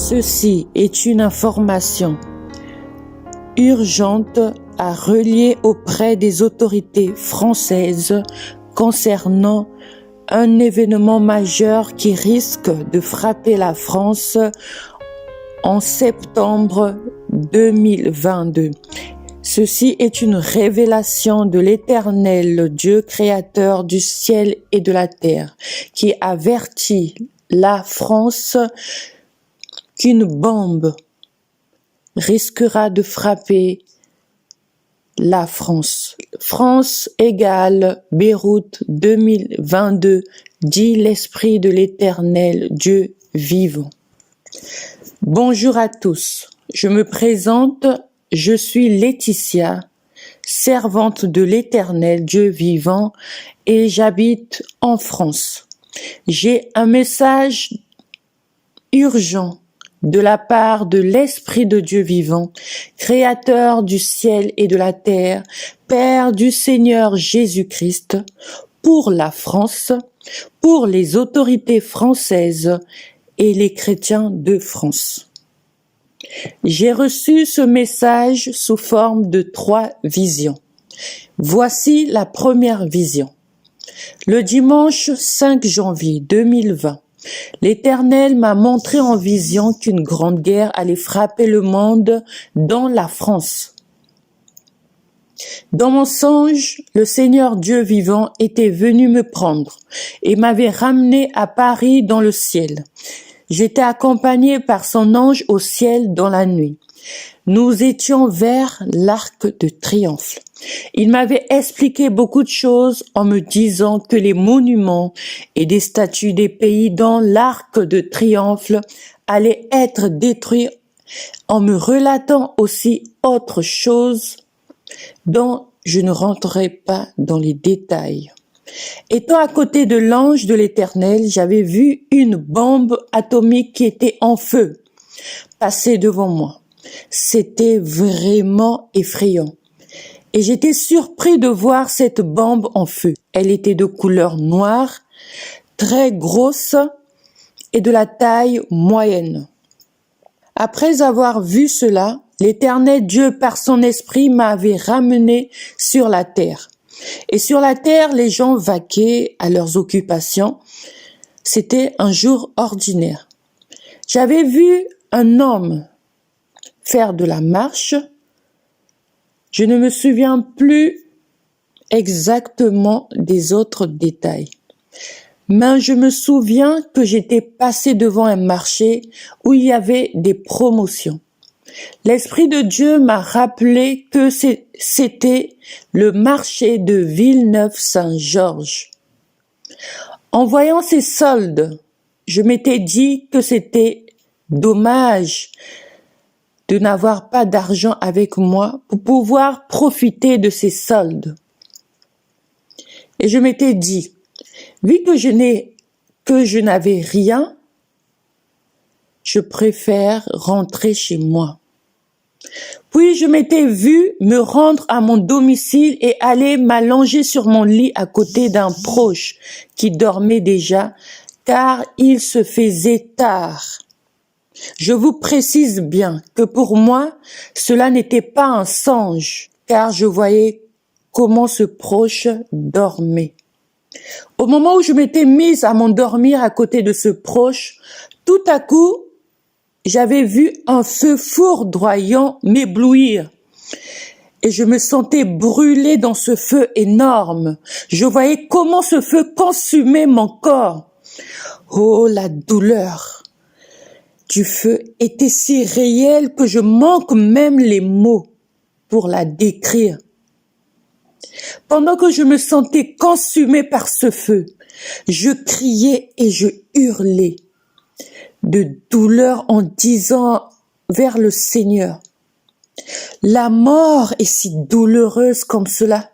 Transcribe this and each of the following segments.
Ceci est une information urgente à relier auprès des autorités françaises concernant un événement majeur qui risque de frapper la France en septembre 2022. Ceci est une révélation de l'Éternel Dieu créateur du ciel et de la terre qui avertit la France qu'une bombe risquera de frapper la France. France égale Beyrouth 2022, dit l'Esprit de l'Éternel Dieu vivant. Bonjour à tous, je me présente, je suis Laetitia, servante de l'Éternel Dieu vivant et j'habite en France. J'ai un message urgent de la part de l'Esprit de Dieu vivant, Créateur du ciel et de la terre, Père du Seigneur Jésus-Christ, pour la France, pour les autorités françaises et les chrétiens de France. J'ai reçu ce message sous forme de 3 visions. Voici la première vision. Le dimanche 5 janvier 2020, l'Éternel m'a montré en vision qu'une grande guerre allait frapper le monde, dont la France. Dans mon songe, le Seigneur Dieu vivant était venu me prendre et m'avait ramené à Paris dans le ciel. J'étais accompagné par son ange au ciel dans la nuit. Nous étions vers l'Arc de Triomphe. Il m'avait expliqué beaucoup de choses en me disant que les monuments et des statues des pays dans l'Arc de Triomphe allaient être détruits, en me relatant aussi autre chose dont je ne rentrerai pas dans les détails. Étant à côté de l'ange de l'Éternel, j'avais vu une bombe atomique qui était en feu passer devant moi. C'était vraiment effrayant. Et j'étais surpris de voir cette bombe en feu. Elle était de couleur noire, très grosse et de la taille moyenne. Après avoir vu cela, l'Éternel Dieu par son esprit m'avait ramené sur la terre. Et sur la terre, les gens vaquaient à leurs occupations. C'était un jour ordinaire. J'avais vu un homme faire de la marche. Je ne me souviens plus exactement des autres détails. Mais je me souviens que j'étais passé devant un marché où il y avait des promotions. L'Esprit de Dieu m'a rappelé que c'était le marché de Villeneuve-Saint-Georges. En voyant ces soldes, je m'étais dit que c'était dommage de n'avoir pas d'argent avec moi pour pouvoir profiter de ces soldes. Et je m'étais dit, vu que je n'avais rien, je préfère rentrer chez moi. Puis je m'étais vu me rendre à mon domicile et aller m'allonger sur mon lit à côté d'un proche qui dormait déjà, car il se faisait tard. Je vous précise bien que pour moi, cela n'était pas un songe, car je voyais comment ce proche dormait. Au moment où je m'étais mise à m'endormir à côté de ce proche, tout à coup, j'avais vu un feu foudroyant m'éblouir. Et je me sentais brûler dans ce feu énorme. Je voyais comment ce feu consumait mon corps. Oh, la douleur du feu était si réelle que je manque même les mots pour la décrire. Pendant que je me sentais consumée par ce feu, je criais et je hurlais de douleur en disant vers le Seigneur, la mort est si douloureuse comme cela.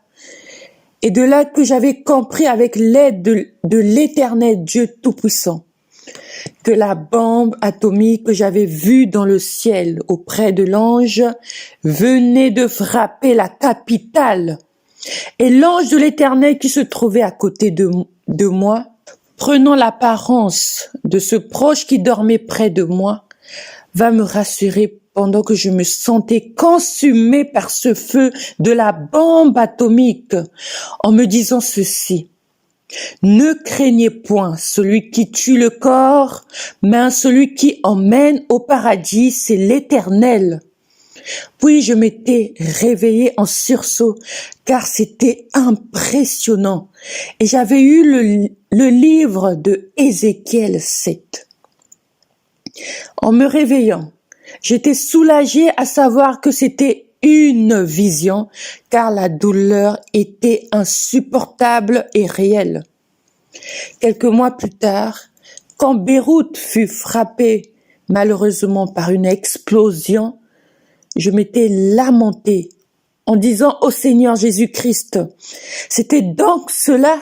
Et de là que j'avais compris avec l'aide de l'Éternel Dieu Tout-Puissant, que la bombe atomique que j'avais vue dans le ciel auprès de l'ange venait de frapper la capitale. Et l'ange de l'Éternel qui se trouvait à côté de moi, prenant l'apparence de ce proche qui dormait près de moi, va me rassurer pendant que je me sentais consumée par ce feu de la bombe atomique en me disant ceci. Ne craignez point celui qui tue le corps, mais celui qui emmène au paradis, c'est l'Éternel. Puis je m'étais réveillée en sursaut, car c'était impressionnant. Et j'avais eu le livre de Ézéchiel 7. En me réveillant, j'étais soulagée à savoir que c'était une vision, car la douleur était insupportable et réelle. Quelques mois plus tard, quand Beyrouth fut frappée malheureusement par une explosion, je m'étais lamentée en disant au Seigneur Jésus-Christ, c'était donc cela,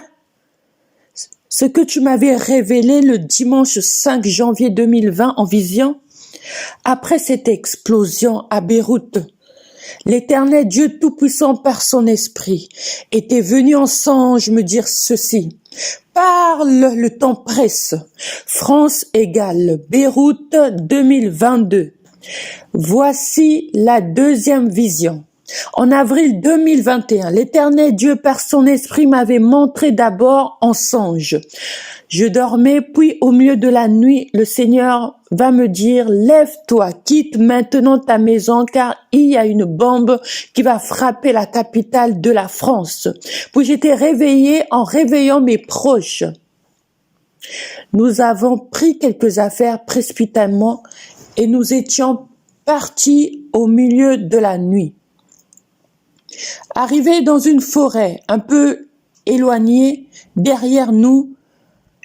ce que tu m'avais révélé le dimanche 5 janvier 2020 en vision. Après cette explosion à Beyrouth, l'Éternel Dieu Tout-Puissant par son esprit était venu en songe me dire ceci. Parle, le temps presse. France égale Beyrouth 2022. Voici la deuxième vision. En avril 2021, l'Éternel Dieu par son esprit m'avait montré d'abord en songe. Je dormais, puis au milieu de la nuit, le Seigneur va me dire, lève-toi, quitte maintenant ta maison, car il y a une bombe qui va frapper la capitale de la France. Puis j'étais réveillée en réveillant mes proches. Nous avons pris quelques affaires précipitamment et nous étions partis au milieu de la nuit. Arrivés dans une forêt un peu éloignée, derrière nous,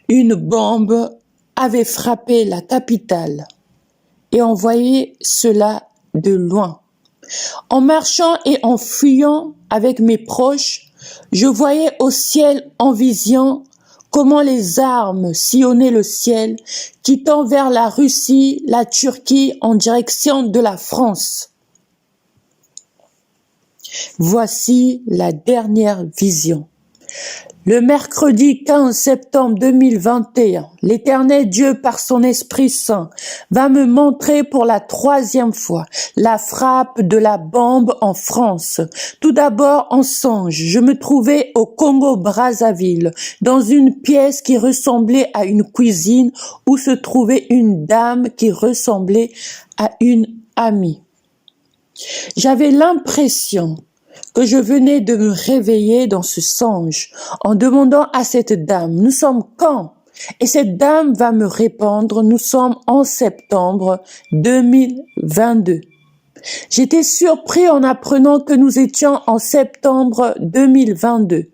une bombe avait frappé la capitale et on voyait cela de loin. En marchant et en fuyant avec mes proches, je voyais au ciel en vision comment les armes sillonnaient le ciel, quittant vers la Russie, la Turquie en direction de la France. Voici la dernière vision. Le mercredi 15 septembre 2021, l'Éternel Dieu par son Esprit Saint va me montrer pour la 3e fois la frappe de la bombe en France. Tout d'abord en songe, je me trouvais au Congo-Brazzaville, dans une pièce qui ressemblait à une cuisine où se trouvait une dame qui ressemblait à une amie. J'avais l'impression que je venais de me réveiller dans ce songe en demandant à cette dame, nous sommes quand? Et cette dame va me répondre, nous sommes en septembre 2022. J'étais surpris en apprenant que nous étions en septembre 2022.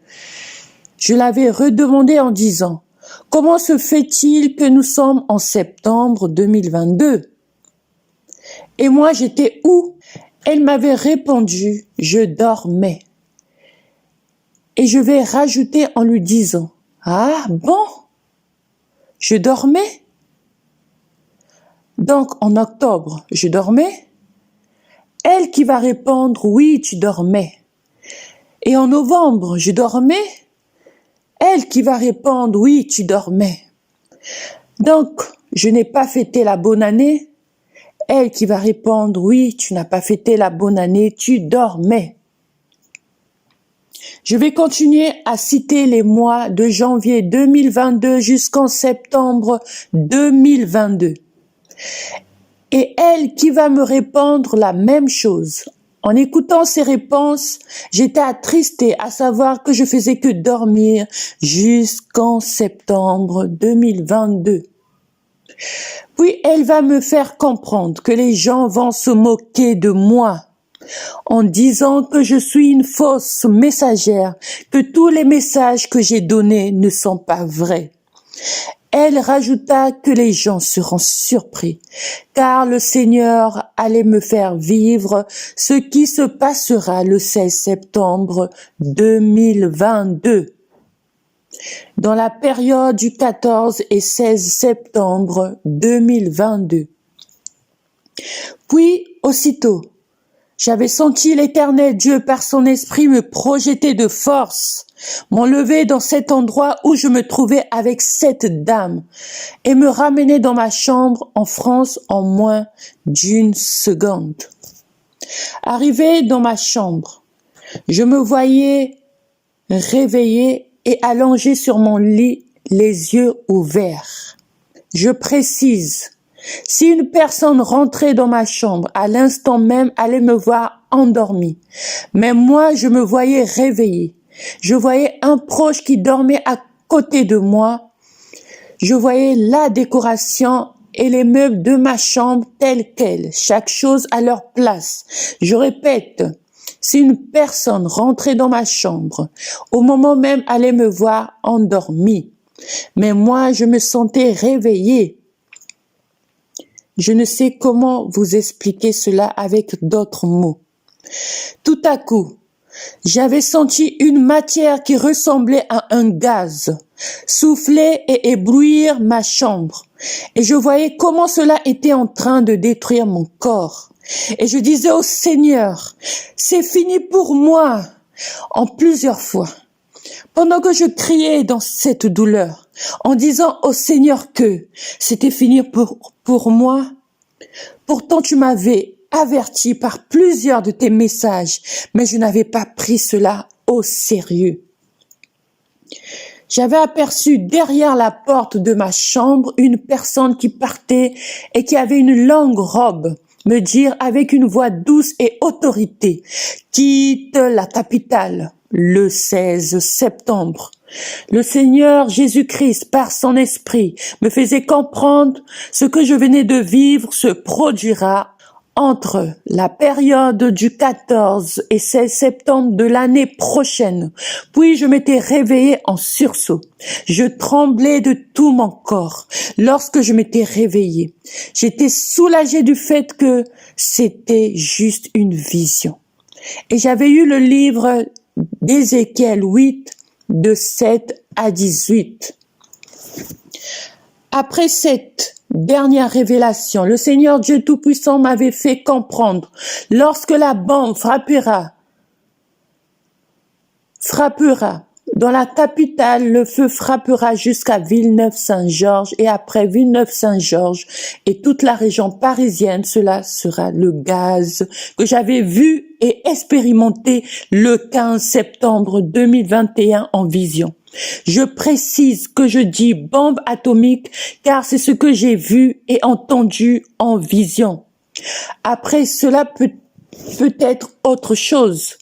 Je l'avais redemandé en disant, comment se fait-il que nous sommes en septembre 2022? Et moi, j'étais où? Elle m'avait répondu, je dormais. Et je vais rajouter en lui disant, ah bon, je dormais? Donc en octobre, je dormais? Elle qui va répondre, oui, tu dormais. Et en novembre, je dormais? Elle qui va répondre, oui, tu dormais. Donc, je n'ai pas fêté la bonne année? Elle qui va répondre, oui, tu n'as pas fêté la bonne année, tu dormais. Je vais continuer à citer les mois de janvier 2022 jusqu'en septembre 2022. Et elle qui va me répondre la même chose. En écoutant ces réponses, j'étais attristée à savoir que je faisais que dormir jusqu'en septembre 2022. Puis elle va me faire comprendre que les gens vont se moquer de moi en disant que je suis une fausse messagère, que tous les messages que j'ai donnés ne sont pas vrais. Elle rajouta que les gens seront surpris, car le Seigneur allait me faire vivre ce qui se passera le 16 septembre 2022. Dans la période du 14 et 16 septembre 2022. Puis, aussitôt, J'avais senti l'Éternel Dieu par son esprit me projeter de force, m'enlever dans cet endroit où je me trouvais avec cette dame et me ramener dans ma chambre en France en moins d'une seconde. Arrivé dans ma chambre, je me voyais réveillée et allongée sur mon lit, les yeux ouverts. Je précise, si une personne rentrait dans ma chambre, à l'instant même, allait me voir endormie. Mais moi, je me voyais réveillée. Je voyais un proche qui dormait à côté de moi. Je voyais la décoration et les meubles de ma chambre tels quels, chaque chose à leur place. Je répète, si une personne rentrait dans ma chambre, au moment même allait me voir endormie. Mais moi, je me sentais réveillée. Je ne sais comment vous expliquer cela avec d'autres mots. Tout à coup, j'avais senti une matière qui ressemblait à un gaz souffler et éblouir ma chambre. Et je voyais comment cela était en train de détruire mon corps. Et je disais au Seigneur, c'est fini pour moi, en plusieurs fois. Pendant que je criais dans cette douleur, en disant au Seigneur que c'était fini pour moi, pourtant tu m'avais averti par plusieurs de tes messages, mais je n'avais pas pris cela au sérieux. J'avais aperçu derrière la porte de ma chambre une personne qui partait et qui avait une longue robe, me dire avec une voix douce et autorité, « Quitte la capitale le 16 septembre. » Le Seigneur Jésus-Christ, par son esprit, me faisait comprendre ce que je venais de vivre se produira entre la période du 14 et 16 septembre de l'année prochaine. Puis je m'étais réveillée en sursaut. Je tremblais de tout mon corps lorsque je m'étais réveillée. J'étais soulagée du fait que c'était juste une vision. Et j'avais eu le livre d'Ézéchiel 8, de 7 à 18. Après cette dernière révélation, le Seigneur Dieu Tout-Puissant m'avait fait comprendre, lorsque la bombe frappera dans la capitale, le feu frappera jusqu'à Villeneuve-Saint-Georges et après Villeneuve-Saint-Georges et toute la région parisienne, cela sera le gaz que j'avais vu et expérimenté le 15 septembre 2021 en vision. Je précise que je dis bombe atomique car c'est ce que j'ai vu et entendu en vision. Après cela peut être autre chose.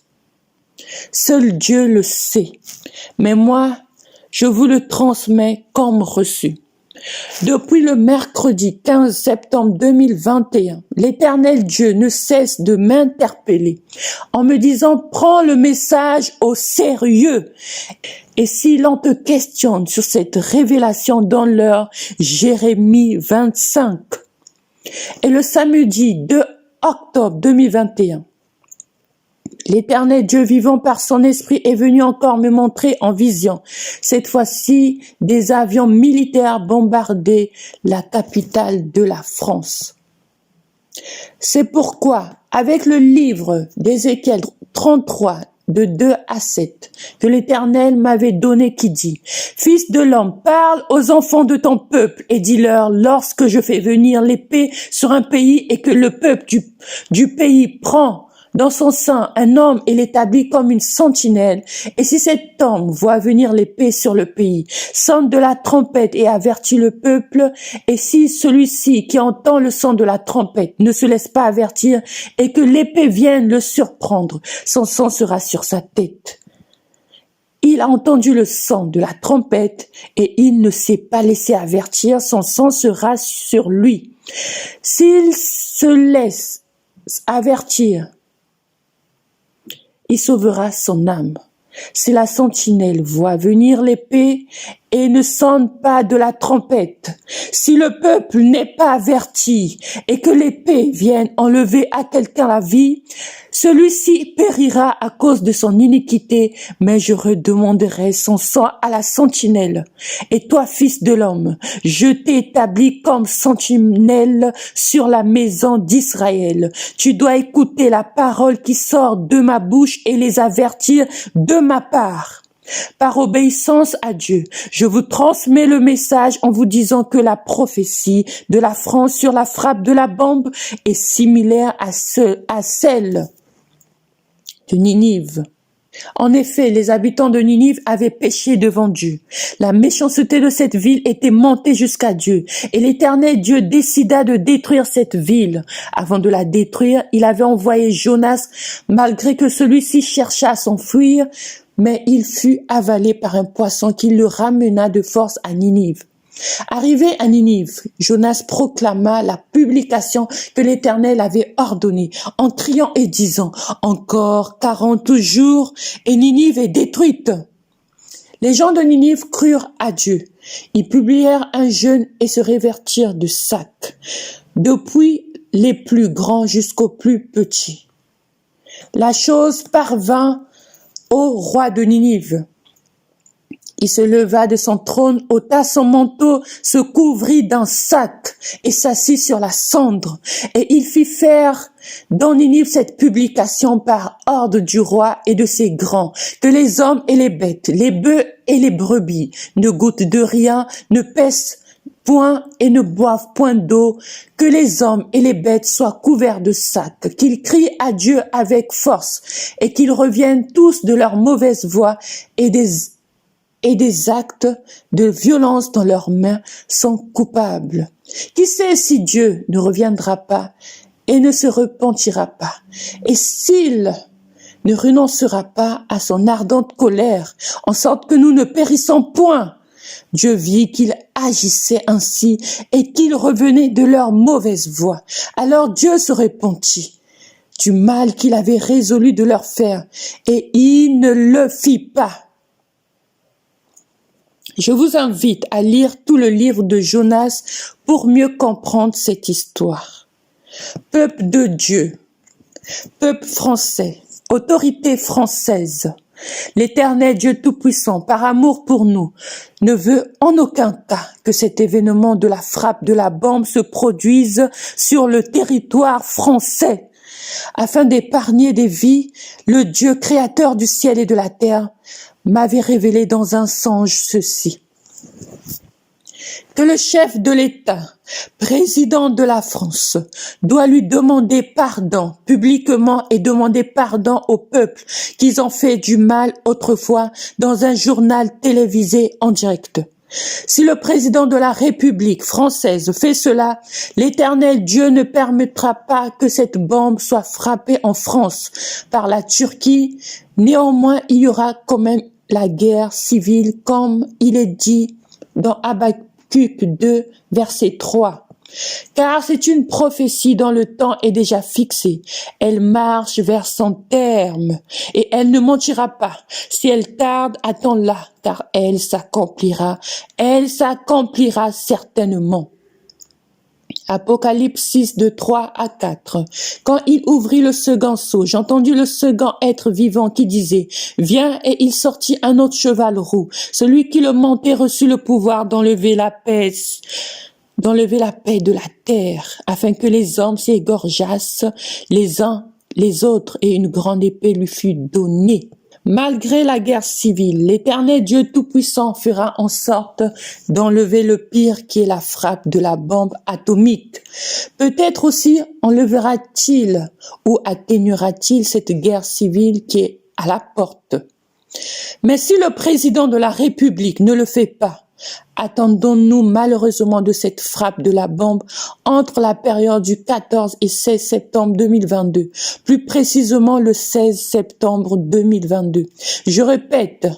Seul Dieu le sait. Mais moi, je vous le transmets comme reçu. Depuis le mercredi 15 septembre 2021, l'Éternel Dieu ne cesse de m'interpeller en me disant « Prends le message au sérieux ». Et si l'on te questionne sur cette révélation, donne-leur Jérémie 25. Et le samedi 2 octobre 2021, l'Éternel Dieu vivant par son esprit est venu encore me montrer en vision. Cette fois-ci, des avions militaires bombardaient la capitale de la France. C'est pourquoi, avec le livre d'Ézéchiel 33, de 2 à 7, que l'Éternel m'avait donné qui dit, « Fils de l'homme, parle aux enfants de ton peuple et dis-leur, lorsque je fais venir l'épée sur un pays et que le peuple du pays prend dans son sein un homme et l'établit comme une sentinelle, et si cet homme voit venir l'épée sur le pays, sonne de la trompette et avertit le peuple, et si celui-ci qui entend le son de la trompette ne se laisse pas avertir et que l'épée vienne le surprendre, son sang sera sur sa tête. Il a entendu le son de la trompette et il ne s'est pas laissé avertir, son sang sera sur lui. S'il se laisse avertir, il sauvera son âme. Si la sentinelle voit venir l'épée et ne sonne pas de la trompette, si le peuple n'est pas averti et que l'épée vienne enlever à quelqu'un la vie, celui-ci périra à cause de son iniquité, mais je redemanderai son sang à la sentinelle. Et toi, fils de l'homme, je t'ai établi comme sentinelle sur la maison d'Israël. Tu dois écouter la parole qui sort de ma bouche et les avertir de ma part. Par obéissance à Dieu, je vous transmets le message en vous disant que la prophétie de la France sur la frappe de la bombe est similaire à celle de Ninive. En effet, les habitants de Ninive avaient péché devant Dieu. La méchanceté de cette ville était montée jusqu'à Dieu. Et l'Éternel Dieu décida de détruire cette ville. Avant de la détruire, il avait envoyé Jonas, malgré que celui-ci chercha à s'enfuir, mais il fut avalé par un poisson qui le ramena de force à Ninive. Arrivé à Ninive, Jonas proclama la publication que l'Éternel avait ordonnée, en criant et disant « Encore 40 jours et Ninive est détruite !» Les gens de Ninive crurent à Dieu. Ils publièrent un jeûne et se revêtirent de sacs, depuis les plus grands jusqu'aux plus petits. La chose parvint au roi de Ninive. Il se leva de son trône, ôta son manteau, se couvrit d'un sac et s'assit sur la cendre. Et il fit faire dans Ninive cette publication par ordre du roi et de ses grands, que les hommes et les bêtes, les bœufs et les brebis ne goûtent de rien, ne pèsent point et ne boivent point d'eau, que les hommes et les bêtes soient couverts de sacs, qu'ils crient à Dieu avec force et qu'ils reviennent tous de leur mauvaise voie et des actes de violence dans leurs mains sont coupables. Qui sait si Dieu ne reviendra pas et ne se repentira pas, et s'il ne renoncera pas à son ardente colère, en sorte que nous ne périssons point. Dieu vit qu'ils agissaient ainsi et qu'ils revenaient de leur mauvaise voie. Alors Dieu se repentit du mal qu'il avait résolu de leur faire, et il ne le fit pas. Je vous invite à lire tout le livre de Jonas pour mieux comprendre cette histoire. Peuple de Dieu, peuple français, autorité française, l'Éternel Dieu Tout-Puissant, par amour pour nous, ne veut en aucun cas que cet événement de la frappe de la bombe se produise sur le territoire français. Afin d'épargner des vies, le Dieu créateur du ciel et de la terre m'avait révélé dans un songe ceci. Que le chef de l'État, président de la France, doit lui demander pardon publiquement et demander pardon au peuple qu'ils ont fait du mal autrefois dans un journal télévisé en direct. Si le président de la République française fait cela, l'Éternel Dieu ne permettra pas que cette bombe soit frappée en France par la Turquie. Néanmoins, il y aura quand même la guerre civile, comme il est dit dans Habacuc 2, verset 3. Car c'est une prophétie dont le temps est déjà fixé. Elle marche vers son terme et elle ne mentira pas. Si elle tarde, attends-la, car elle s'accomplira. Elle s'accomplira certainement. Apocalypse 6, de 3 à 4. Quand il ouvrit le second sceau, j'entendis le second être vivant qui disait, « Viens » et il sortit un autre cheval roux. Celui qui le montait reçut le pouvoir d'enlever la paix de la terre, afin que les hommes s'égorgeassent les uns les autres, et une grande épée lui fut donnée. Malgré la guerre civile, l'Éternel Dieu Tout-Puissant fera en sorte d'enlever le pire qui est la frappe de la bombe atomique. Peut-être aussi enlèvera-t-il ou atténuera-t-il cette guerre civile qui est à la porte. Mais si le président de la République ne le fait pas, attendons-nous malheureusement de cette frappe de la bombe entre la période du 14 et 16 septembre 2022, plus précisément le 16 septembre 2022. Je répète,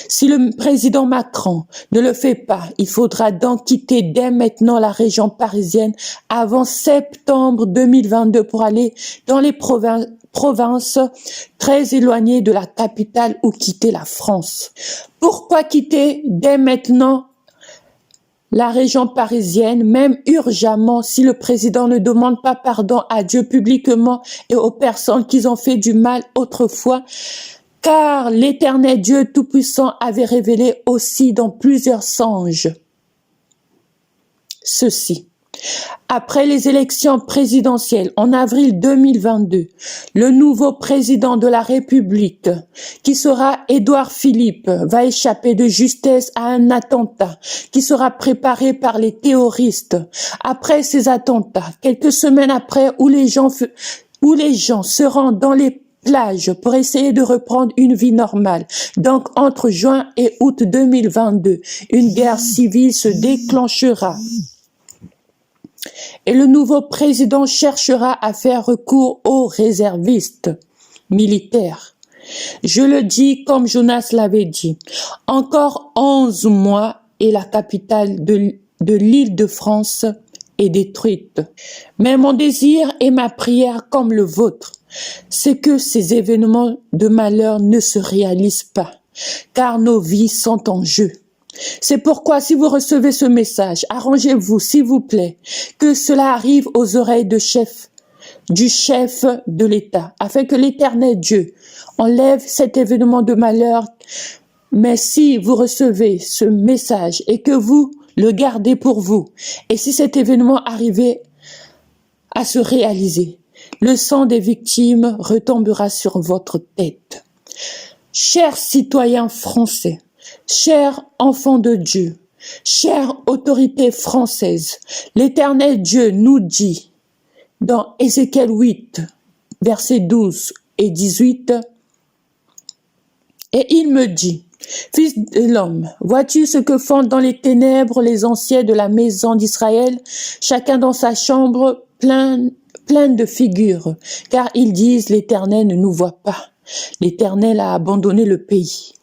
si le président Macron ne le fait pas, il faudra donc quitter dès maintenant la région parisienne avant septembre 2022 pour aller dans les provinces très éloignées de la capitale ou quitter la France. Pourquoi quitter dès maintenant la région parisienne, même urgemment, si le président ne demande pas pardon à Dieu publiquement et aux personnes qui ont fait du mal autrefois, car l'Éternel Dieu Tout-Puissant avait révélé aussi dans plusieurs songes ceci. Après les élections présidentielles en avril 2022, le nouveau président de la République, qui sera Édouard Philippe, va échapper de justesse à un attentat qui sera préparé par les terroristes. Après ces attentats, quelques semaines après, où les gens se rendent dans les plages pour essayer de reprendre une vie normale. Donc, entre juin et août 2022, une guerre civile se déclenchera. Et le nouveau président cherchera à faire recours aux réservistes militaires. Je le dis comme Jonas l'avait dit. Encore 11 mois et la capitale de l'Île-de-France est détruite. Mais mon désir et ma prière comme le vôtre, c'est que ces événements de malheur ne se réalisent pas, car nos vies sont en jeu. C'est pourquoi si vous recevez ce message, arrangez-vous s'il vous plaît, que cela arrive aux oreilles du chef de l'État, afin que l'Éternel Dieu enlève cet événement de malheur. Mais si vous recevez ce message et que vous le gardez pour vous, et si cet événement arrivait à se réaliser, le sang des victimes retombera sur votre tête. Chers citoyens français, chers enfants de Dieu, chères autorités françaises, l'Éternel Dieu nous dit dans Ézéchiel 8, versets 12 et 18, et il me dit, Fils de l'homme, vois-tu ce que font dans les ténèbres les anciens de la maison d'Israël, chacun dans sa chambre pleine de figures, car ils disent l'Éternel ne nous voit pas. L'Éternel a abandonné le pays.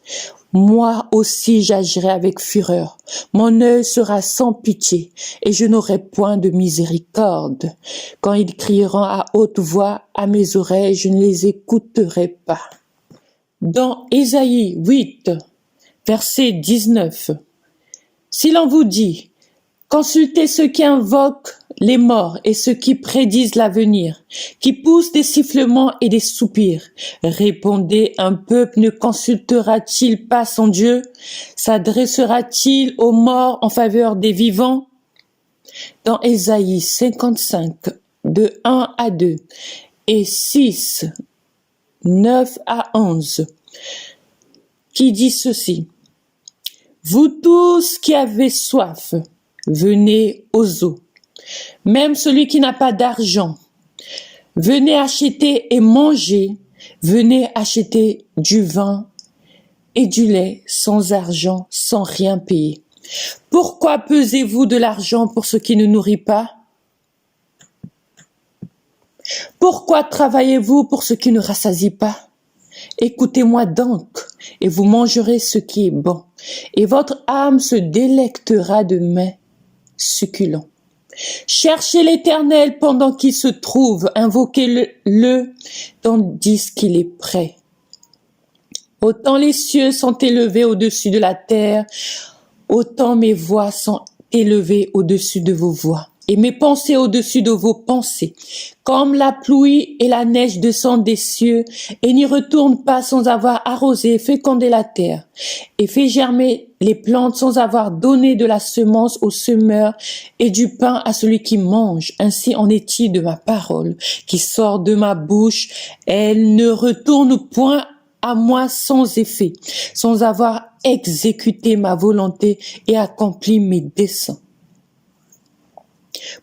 Moi aussi j'agirai avec fureur. Mon œil sera sans pitié, et je n'aurai point de miséricorde. Quand ils crieront à haute voix à mes oreilles, je ne les écouterai pas. Dans Ésaïe 8, verset 19, si l'on vous dit, consultez ceux qui invoquent les morts et ceux qui prédisent l'avenir, qui poussent des sifflements et des soupirs. Répondez, un peuple ne consultera-t-il pas son Dieu? S'adressera-t-il aux morts en faveur des vivants? Dans Ésaïe 55, de 1 à 2 et 6, 9 à 11, qui dit ceci. Vous tous qui avez soif, venez aux eaux. Même celui qui n'a pas d'argent, venez acheter et manger, venez acheter du vin et du lait sans argent, sans rien payer. Pourquoi pesez-vous de l'argent pour ce qui ne nourrit pas? Pourquoi travaillez-vous pour ce qui ne rassasie pas? Écoutez-moi donc, et vous mangerez ce qui est bon, et votre âme se délectera de mets succulents. Cherchez l'Éternel pendant qu'il se trouve, invoquez-le tandis qu'il est prêt. Autant les cieux sont élevés au-dessus de la terre, autant mes voix sont élevées au-dessus de vos voix, et mes pensées au-dessus de vos pensées. Comme la pluie et la neige descendent des cieux, et n'y retournent pas sans avoir arrosé et fécondé la terre, et fait germer les plantes sans avoir donné de la semence au semeur et du pain à celui qui mange. Ainsi en est-il de ma parole qui sort de ma bouche. Elle ne retourne point à moi sans effet, sans avoir exécuté ma volonté et accompli mes desseins.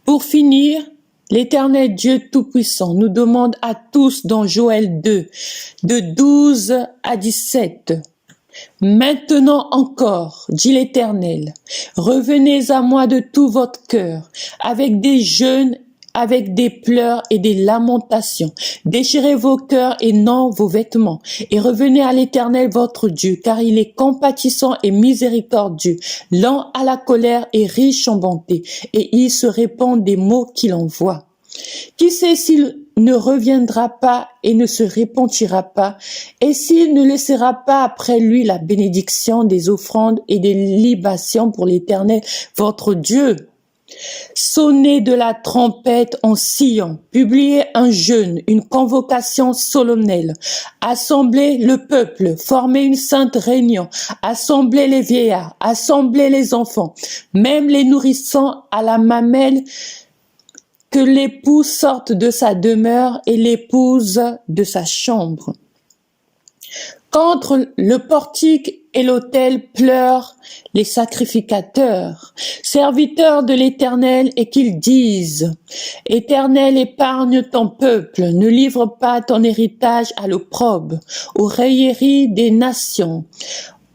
Pour finir, l'Éternel Dieu Tout-Puissant nous demande à tous dans Joël 2, de 12 à 17, « Maintenant encore, dit l'Éternel, revenez à moi de tout votre cœur, avec des jeûnes, avec des pleurs et des lamentations. Déchirez vos cœurs et non vos vêtements, et revenez à l'Éternel votre Dieu, car il est compatissant et miséricordieux, lent à la colère et riche en bonté, et il se répand des maux qu'il envoie. Qui sait s'il ne reviendra pas et ne se repentira pas, et s'il ne laissera pas après lui la bénédiction des offrandes et des libations pour l'Éternel, votre Dieu. Sonnez de la trompette en Sion, publiez un jeûne, une convocation solennelle, assemblez le peuple, formez une sainte réunion, assemblez les vieillards, assemblez les enfants, même les nourrissons à la mamelle, que l'époux sorte de sa demeure et l'épouse de sa chambre. Qu'entre le portique et l'autel pleurent les sacrificateurs, serviteurs de l'Éternel, et qu'ils disent: Éternel, épargne ton peuple, ne livre pas ton héritage à l'opprobre, aux railleries des nations.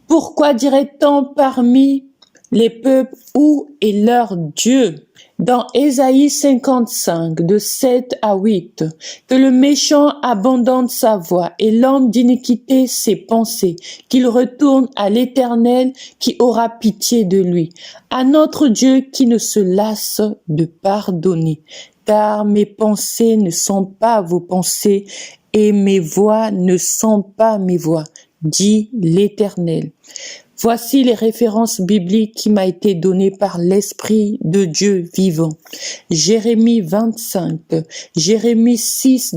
Pourquoi dirait-on parmi les peuples, où est leur Dieu? Dans Ésaïe 55, de 7 à 8, que le méchant abandonne sa voie et l'homme d'iniquité ses pensées, qu'il retourne à l'Éternel qui aura pitié de lui, à notre Dieu qui ne se lasse de pardonner. Car mes pensées ne sont pas vos pensées et mes voies ne sont pas mes voies, dit l'Éternel. Voici les références bibliques qui m'a été données par l'Esprit de Dieu vivant. Jérémie 25, Jérémie 6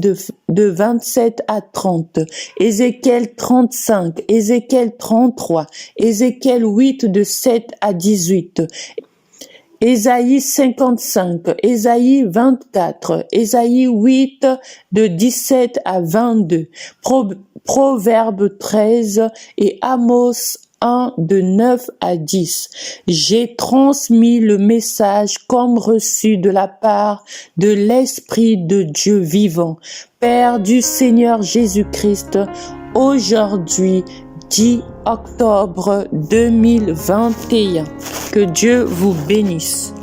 de 27 à 30, Ézéchiel 35, Ézéchiel 33, Ézéchiel 8 de 7 à 18, Ésaïe 55, Ésaïe 24, Ésaïe 8 de 17 à 22, Proverbe 13 et Amos 1 de 9 à 10. J'ai transmis le message comme reçu de la part de l'Esprit de Dieu vivant, Père du Seigneur Jésus-Christ, aujourd'hui 10 octobre 2021. Que Dieu vous bénisse.